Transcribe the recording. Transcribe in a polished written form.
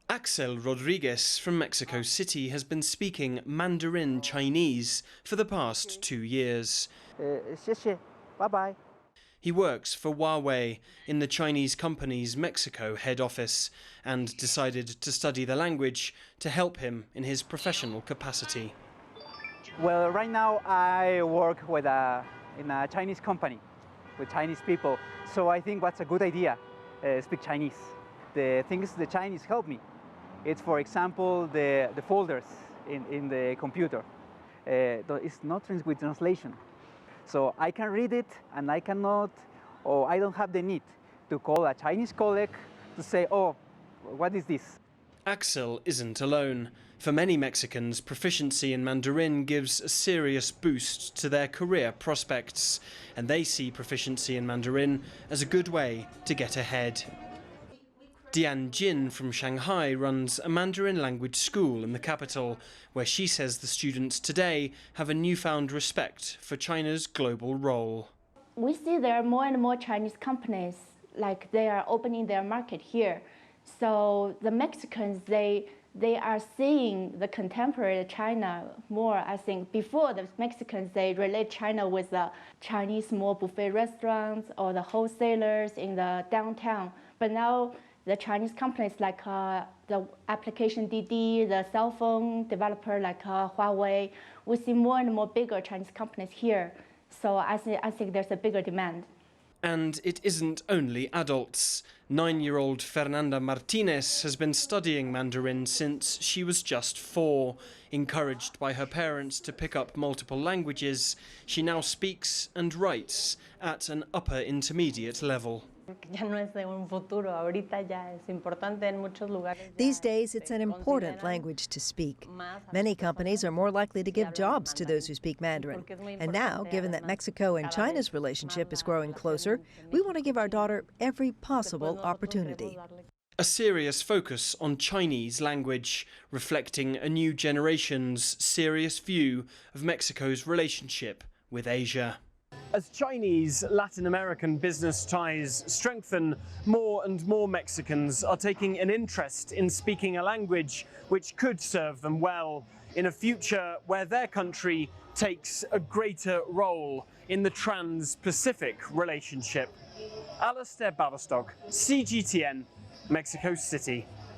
Axel Rodriguez from Mexico City has been speaking Mandarin Chinese for the past 2 years. Bye-bye. He works for Huawei in the Chinese company's Mexico head office and decided to study the language to help him in his professional capacity. Well, right now I work in a Chinese company with Chinese people, so I think that's a good idea, speak Chinese. The things the Chinese help me, it's for example the folders in the computer. It's not with translation. So I can read it and I cannot, or I don't have the need to call a Chinese colleague to say, oh, what is this? Axel isn't alone. For many Mexicans, proficiency in Mandarin gives a serious boost to their career prospects, and they see proficiency in Mandarin as a good way to get ahead. Dian Jin from Shanghai runs a Mandarin language school in the capital, where she says the students today have a newfound respect for China's global role. We see there are more and more Chinese companies, like they are opening their market here. So the Mexicans, they are seeing the contemporary China more. I think before the Mexicans, they relate China with the Chinese small buffet restaurants or the wholesalers in the downtown. But now the Chinese companies like the application Didi, the cell phone developer like Huawei, we see more and more bigger Chinese companies here. So I think there's a bigger demand. And it isn't only adults. 9-year-old Fernanda Martinez has been studying Mandarin since she was just 4. Encouraged by her parents to pick up multiple languages, she now speaks and writes at an upper intermediate level. These days, it's an important language to speak. Many companies are more likely to give jobs to those who speak Mandarin. And now, given that Mexico and China's relationship is growing closer, we want to give our daughter every possible opportunity. A serious focus on Chinese language, reflecting a new generation's serious view of Mexico's relationship with Asia. As Chinese Latin American business ties strengthen, more and more Mexicans are taking an interest in speaking a language which could serve them well in a future where their country takes a greater role in the trans-Pacific relationship. Alasdair, Baverstock, CGTN, Mexico City.